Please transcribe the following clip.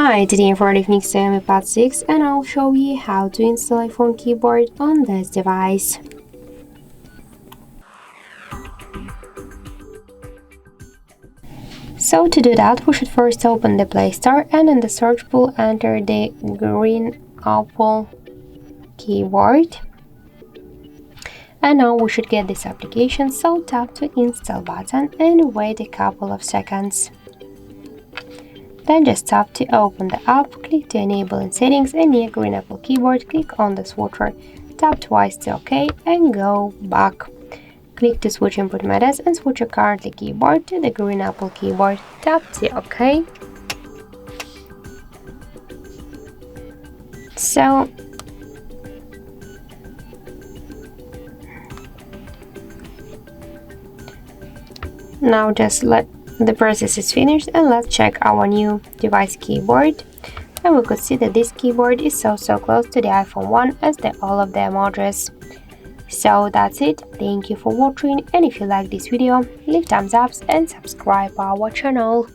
Hi, today I'm running XIAOMI Pad 6 and I'll show you how to install iPhone keyboard on this device. So to do that, we should first open the Play Store and in the search pool enter the green Apple keyboard. And now we should get this application, so tap the install button and wait a couple of seconds. Then just tap to open the app, click to enable in settings and near green Apple keyboard, click on the switcher, tap twice to OK and go back. Click to switch input methods and switch your currently keyboard to the green Apple keyboard, tap to OK. So now just let the process is finished and let's check our new device keyboard, and we could see that this keyboard is so close to the iPhone 1 as all of the emojis. So that's it, thank you for watching, and if you like this video, leave thumbs up and subscribe our channel.